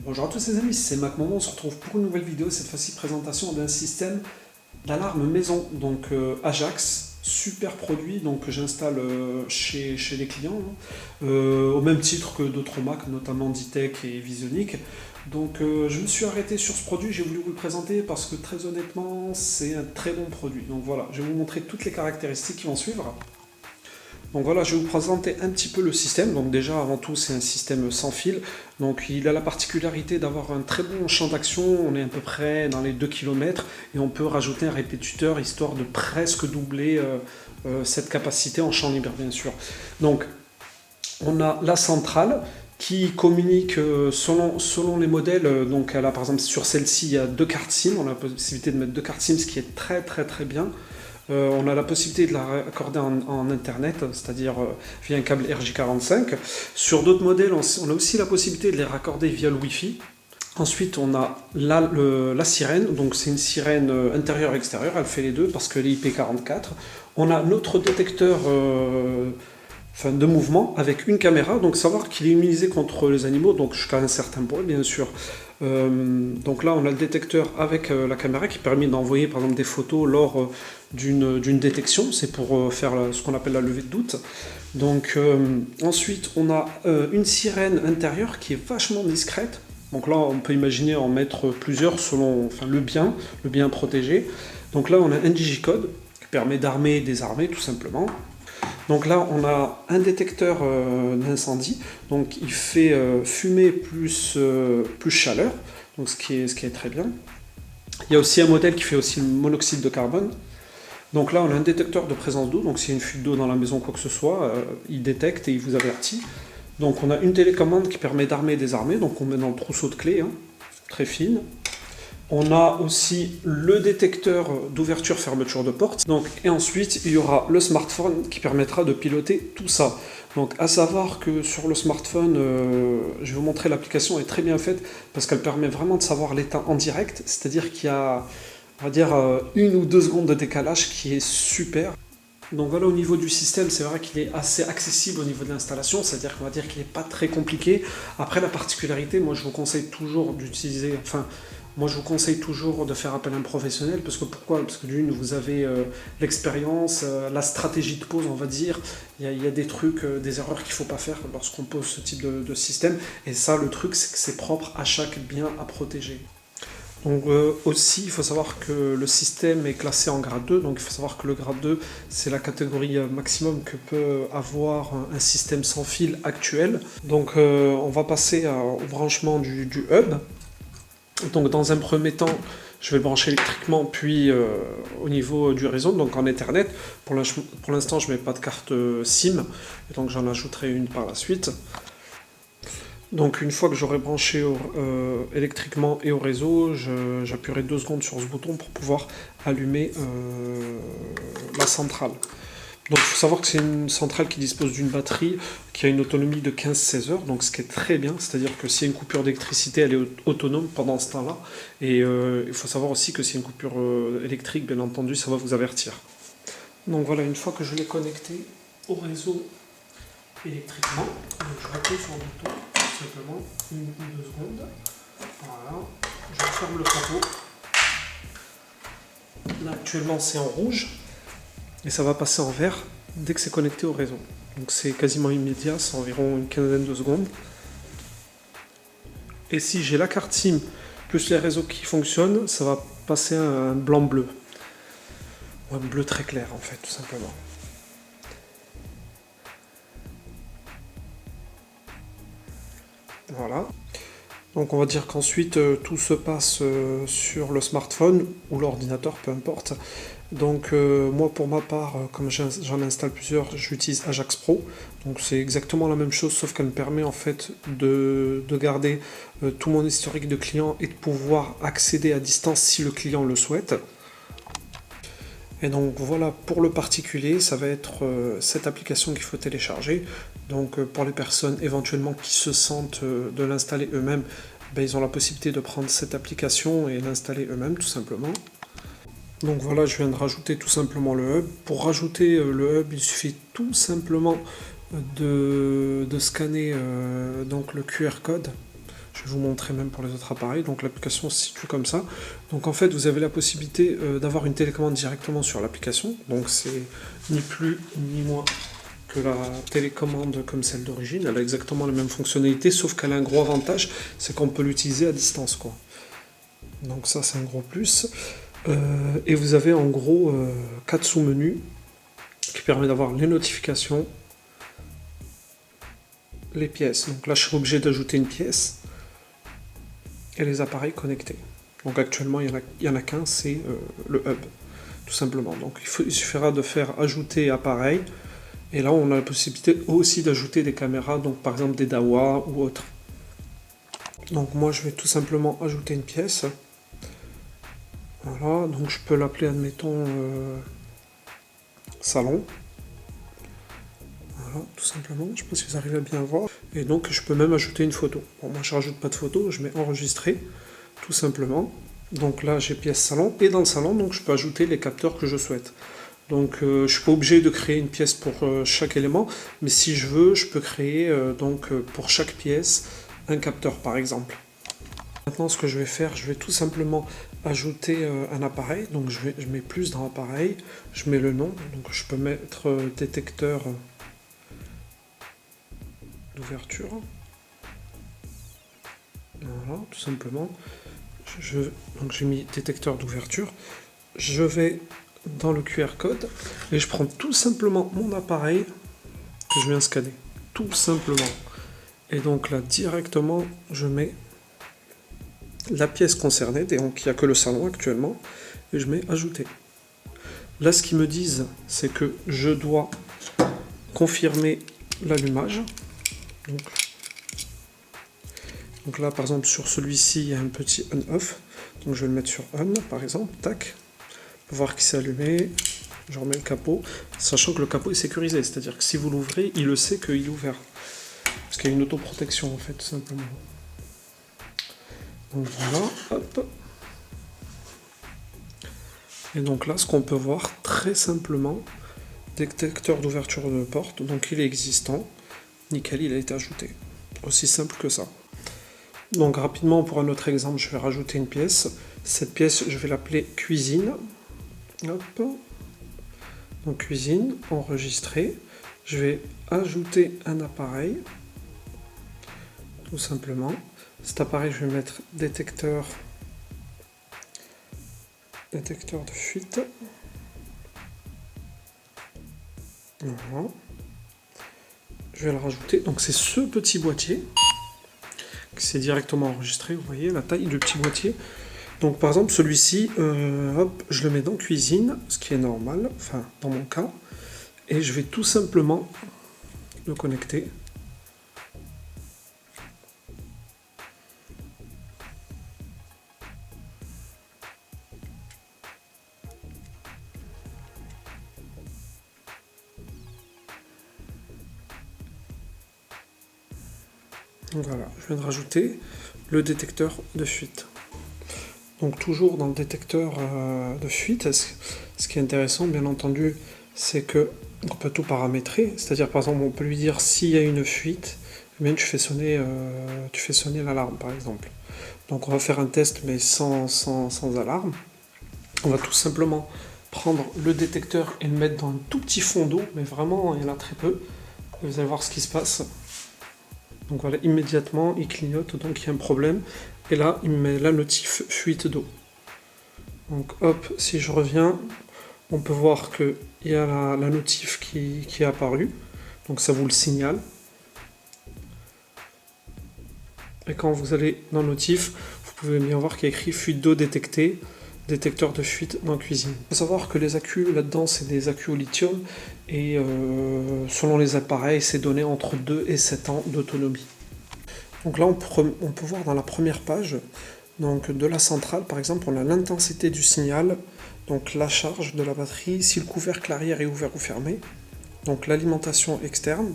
Bonjour à tous les amis, c'est MacMomo, on se retrouve pour une nouvelle vidéo, cette fois-ci présentation d'un système d'alarme maison, donc Ajax, super produit donc, que j'installe chez les clients, au même titre que d'autres Mac, notamment Ditech et Visionic. Donc je me suis arrêté sur ce produit, j'ai voulu vous le présenter parce que très honnêtement c'est un très bon produit. Donc voilà, je vais vous montrer toutes les caractéristiques qui vont suivre. Donc voilà, je vais vous présenter un petit peu le système. Donc déjà, avant tout, c'est un système sans fil. Donc il a la particularité d'avoir un très bon champ d'action. On est à peu près dans les 2 km et on peut rajouter un répétiteur histoire de presque doubler cette capacité en champ libre, bien sûr. Donc on a la centrale qui communique selon les modèles. Donc là, par exemple, sur celle-ci, il y a 2 cartes SIM. On a la possibilité de mettre 2 cartes SIM, ce qui est très bien. On a la possibilité de la raccorder en Internet, c'est-à-dire via un câble RJ45. Sur d'autres modèles, on a aussi la possibilité de les raccorder via le Wi-Fi. Ensuite, on a la sirène, donc c'est une sirène intérieure-extérieure, elle fait les deux parce qu'elle est IP44. On a notre détecteur de mouvement avec une caméra, donc savoir qu'il est immunisé contre les animaux, donc jusqu'à un certain point bien sûr. Donc là on a le détecteur avec la caméra qui permet d'envoyer par exemple des photos lors d'une détection, c'est pour faire ce qu'on appelle la levée de doute. Donc ensuite on a une sirène intérieure qui est vachement discrète, donc là on peut imaginer en mettre plusieurs selon le bien protégé. Donc là on a un digicode qui permet d'armer et désarmer tout simplement. Donc là, on a un détecteur d'incendie, donc il fait fumée plus chaleur, donc ce qui est très bien. Il y a aussi un modèle qui fait aussi le monoxyde de carbone. Donc là, on a un détecteur de présence d'eau, donc s'il y a une fuite d'eau dans la maison, quoi que ce soit, il détecte et il vous avertit. Donc on a une télécommande qui permet d'armer et désarmer, donc on met dans le trousseau de clés, très fine. On a aussi le détecteur d'ouverture-fermeture de porte. Et ensuite, il y aura le smartphone qui permettra de piloter tout ça. Donc, à savoir que sur le smartphone, je vais vous montrer, l'application est très bien faite parce qu'elle permet vraiment de savoir l'état en direct. C'est-à-dire qu'il y a, on va dire, 1 ou 2 secondes de décalage qui est super. Donc voilà, au niveau du système, c'est vrai qu'il est assez accessible au niveau de l'installation, c'est-à-dire qu'on va dire qu'il n'est pas très compliqué. Après, la particularité, moi je vous conseille toujours d'utiliser, moi je vous conseille toujours de faire appel à un professionnel, parce que pourquoi? Parce que d'une, vous avez l'expérience, la stratégie de pose, on va dire, il y a des trucs, des erreurs qu'il ne faut pas faire lorsqu'on pose ce type de système, et ça, le truc, c'est que c'est propre à chaque bien à protéger. Donc aussi, il faut savoir que le système est classé en grade 2, donc il faut savoir que le grade 2, c'est la catégorie maximum que peut avoir un système sans fil actuel. Donc on va passer au branchement du hub. Donc dans un premier temps, je vais le brancher électriquement, puis au niveau du réseau, donc en Ethernet. Pour l'instant, je ne mets pas de carte SIM, et donc j'en ajouterai une par la suite. Donc une fois que j'aurai branché électriquement et au réseau, j'appuierai 2 secondes sur ce bouton pour pouvoir allumer la centrale. Donc il faut savoir que c'est une centrale qui dispose d'une batterie qui a une autonomie de 15-16 heures, donc ce qui est très bien, c'est-à-dire que s'il y a une coupure d'électricité, elle est autonome pendant ce temps-là. Et il faut savoir aussi que s'il y a une coupure électrique, bien entendu, ça va vous avertir. Donc voilà, une fois que je l'ai connecté au réseau électriquement, donc je rappuie sur le bouton, tout simplement, 1 ou 2 secondes. Voilà, je ferme le capot. Là actuellement c'est en rouge. Et ça va passer en vert dès que c'est connecté au réseau. Donc c'est quasiment immédiat, c'est environ une quinzaine de secondes. Et si j'ai la carte SIM plus les réseaux qui fonctionnent, ça va passer à un blanc-bleu. Ou un bleu très clair en fait, tout simplement. Voilà. Donc on va dire qu'ensuite tout se passe sur le smartphone ou l'ordinateur, peu importe. Donc moi pour ma part, comme j'en installe plusieurs, j'utilise Ajax Pro. Donc c'est exactement la même chose, sauf qu'elle me permet en fait de garder tout mon historique de client et de pouvoir accéder à distance si le client le souhaite. Et donc voilà, pour le particulier, ça va être cette application qu'il faut télécharger. Donc pour les personnes éventuellement qui se sentent de l'installer eux-mêmes, ben, ils ont la possibilité de prendre cette application et l'installer eux-mêmes tout simplement. Donc voilà, je viens de rajouter tout simplement le hub. Pour rajouter le hub, il suffit tout simplement de scanner donc le QR code. Je vais vous montrer même pour les autres appareils. Donc l'application se situe comme ça. Donc en fait, vous avez la possibilité d'avoir une télécommande directement sur l'application. Donc c'est ni plus ni moins que la télécommande comme celle d'origine. Elle a exactement les mêmes fonctionnalités, sauf qu'elle a un gros avantage, c'est qu'on peut l'utiliser à distance, quoi. Donc ça, c'est un gros plus. Et vous avez en gros 4 sous-menus qui permettent d'avoir les notifications, les pièces. Donc là, je serai obligé d'ajouter une pièce et les appareils connectés. Donc actuellement, il y en a qu'un, c'est le hub, tout simplement. Donc il suffira de faire ajouter appareil. Et là, on a la possibilité aussi d'ajouter des caméras, donc par exemple des Dahua ou autres. Donc moi, je vais tout simplement ajouter une pièce. Voilà, donc je peux l'appeler, admettons, salon. Voilà, tout simplement. Je ne sais pas si vous arrivez à bien voir. Et donc, je peux même ajouter une photo. Bon, moi, je ne rajoute pas de photo, je mets enregistrer, tout simplement. Donc là, j'ai pièce salon. Et dans le salon, donc, je peux ajouter les capteurs que je souhaite. Donc je ne suis pas obligé de créer une pièce pour chaque élément, mais si je veux, je peux créer pour chaque pièce un capteur par exemple. Maintenant ce que je vais faire, je vais tout simplement ajouter un appareil, donc je mets plus dans l'appareil, je mets le nom, donc je peux mettre détecteur d'ouverture. Voilà, tout simplement. Donc j'ai mis détecteur d'ouverture. Je vais dans le QR code et je prends tout simplement mon appareil que je viens scanner, tout simplement. Et donc là directement je mets la pièce concernée, donc il n'y a que le salon actuellement, et je mets ajouter. Là ce qu'ils me disent c'est que je dois confirmer l'allumage. Donc là par exemple sur celui-ci il y a un petit on-off, donc je vais le mettre sur on par exemple, tac, pour voir qu'il s'est allumé. Je remets le capot, sachant que le capot est sécurisé, c'est-à-dire que si vous l'ouvrez, il le sait qu'il est ouvert. Parce qu'il y a une autoprotection en fait, tout simplement. Donc voilà, hop. Et donc là, ce qu'on peut voir très simplement, détecteur d'ouverture de porte, donc il est existant, nickel, il a été ajouté. Aussi simple que ça. Donc rapidement, pour un autre exemple, je vais rajouter une pièce. Cette pièce, je vais l'appeler cuisine. Hop. Donc cuisine, enregistrer. Je vais ajouter un appareil, tout simplement. Cet appareil, je vais mettre détecteur de fuite. Voilà. Je vais le rajouter. Donc c'est ce petit boîtier qui s'est directement enregistré. Vous voyez la taille du petit boîtier. Donc par exemple celui-ci, hop, je le mets dans cuisine, ce qui est normal, enfin dans mon cas, et je vais tout simplement le connecter. Donc voilà, je viens de rajouter le détecteur de fuite. Donc toujours dans le détecteur de fuite, ce qui est intéressant bien entendu, c'est que on peut tout paramétrer, c'est-à-dire par exemple on peut lui dire s'il y a une fuite, eh bien, tu fais sonner l'alarme par exemple. Donc on va faire un test mais sans alarme. On va tout simplement prendre le détecteur et le mettre dans un tout petit fond d'eau, mais vraiment il y en a très peu. Vous allez voir ce qui se passe. Donc voilà, immédiatement il clignote, donc il y a un problème. Et là, il me met la notif fuite d'eau. Donc hop, si je reviens, on peut voir qu'il y a la notif qui est apparue. Donc ça vous le signale. Et quand vous allez dans notif, vous pouvez bien voir qu'il y a écrit fuite d'eau détectée, détecteur de fuite dans cuisine. Il faut savoir que les accus là-dedans, c'est des accus au lithium. Et selon les appareils, c'est donné entre 2 et 7 ans d'autonomie. Donc là, on peut voir dans la première page, donc de la centrale, par exemple, on a l'intensité du signal, donc la charge de la batterie, si le couvercle arrière est ouvert ou fermé, donc l'alimentation externe,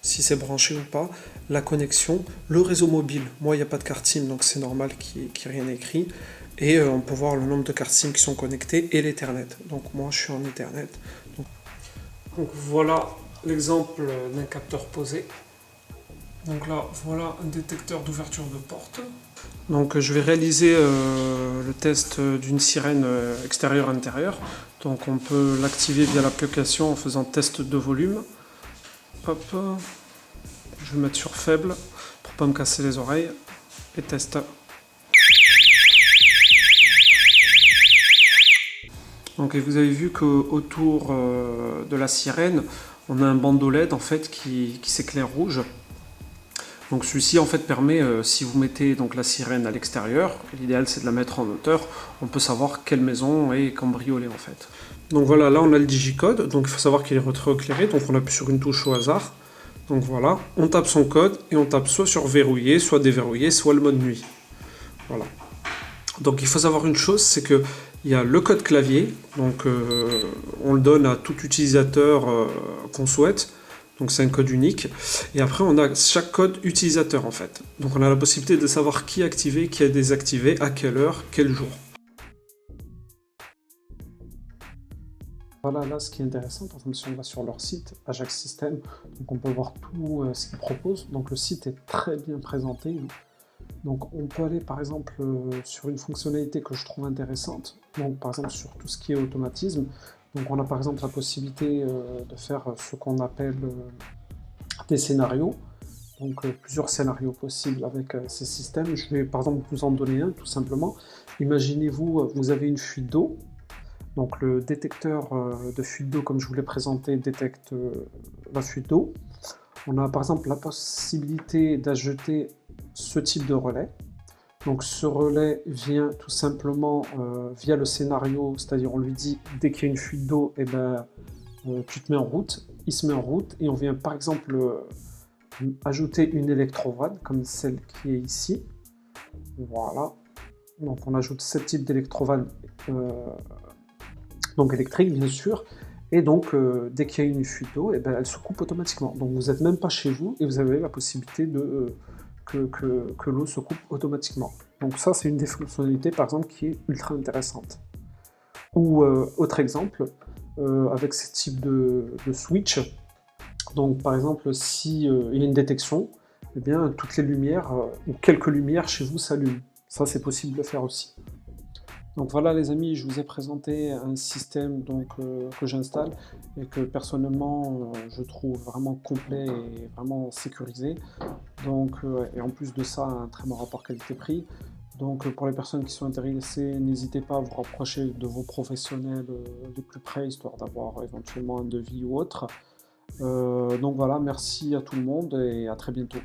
si c'est branché ou pas, la connexion, le réseau mobile. Moi, il n'y a pas de carte SIM, donc c'est normal qu'il n'y ait rien écrit. Et on peut voir le nombre de cartes SIM qui sont connectées et l'Ethernet. Donc moi, je suis en Ethernet. Donc voilà l'exemple d'un capteur posé. Donc là, voilà un détecteur d'ouverture de porte. Donc je vais réaliser le test d'une sirène extérieure-intérieure. Donc on peut l'activer via l'application en faisant test de volume. Hop, je vais mettre sur faible pour pas me casser les oreilles. Et test. Donc vous avez vu qu'autour de la sirène, on a un bandeau LED en fait qui s'éclaire rouge. Donc celui-ci en fait permet, si vous mettez donc la sirène à l'extérieur, l'idéal c'est de la mettre en hauteur, on peut savoir quelle maison est cambriolée en fait. Donc voilà, là on a le digicode, donc il faut savoir qu'il est rétroéclairé, donc on appuie sur une touche au hasard. Donc voilà, on tape son code et on tape soit sur verrouiller, soit déverrouiller, soit le mode nuit. Voilà. Donc il faut savoir une chose, c'est que il y a le code clavier, donc on le donne à tout utilisateur qu'on souhaite. Donc c'est un code unique. Et après on a chaque code utilisateur en fait. Donc on a la possibilité de savoir qui a activé, qui a désactivé, à quelle heure, quel jour. Voilà, là ce qui est intéressant, par exemple si on va sur leur site, Ajax System, donc on peut voir tout ce qu'ils proposent. Donc le site est très bien présenté. Donc on peut aller par exemple sur une fonctionnalité que je trouve intéressante, donc par exemple sur tout ce qui est automatisme. Donc on a par exemple la possibilité de faire ce qu'on appelle des scénarios, donc plusieurs scénarios possibles avec ces systèmes. Je vais par exemple vous en donner un tout simplement. Imaginez-vous, vous avez une fuite d'eau, donc le détecteur de fuite d'eau comme je vous l'ai présenté détecte la fuite d'eau. On a par exemple la possibilité d'ajouter ce type de relais. Donc ce relais vient tout simplement via le scénario, c'est-à-dire on lui dit dès qu'il y a une fuite d'eau, eh ben, tu te mets en route, il se met en route et on vient par exemple ajouter une électrovanne comme celle qui est ici. Voilà, donc on ajoute ce type d'électrovanne donc électrique bien sûr. Et donc, dès qu'il y a une fuite d'eau, eh ben, elle se coupe automatiquement. Donc, vous n'êtes même pas chez vous et vous avez la possibilité de, que l'eau se coupe automatiquement. Donc ça, c'est une des fonctionnalités, par exemple, qui est ultra intéressante. Ou, autre exemple, avec ce type de switch, donc par exemple, si il y a une détection, eh bien, toutes les lumières, ou quelques lumières chez vous s'allument. Ça, c'est possible de faire aussi. Donc voilà les amis, je vous ai présenté un système donc, que j'installe et que personnellement je trouve vraiment complet et vraiment sécurisé. Donc, et en plus de ça, un très bon rapport qualité-prix. Donc pour les personnes qui sont intéressées, n'hésitez pas à vous rapprocher de vos professionnels de plus près, histoire d'avoir éventuellement un devis ou autre. Donc voilà, merci à tout le monde et à très bientôt.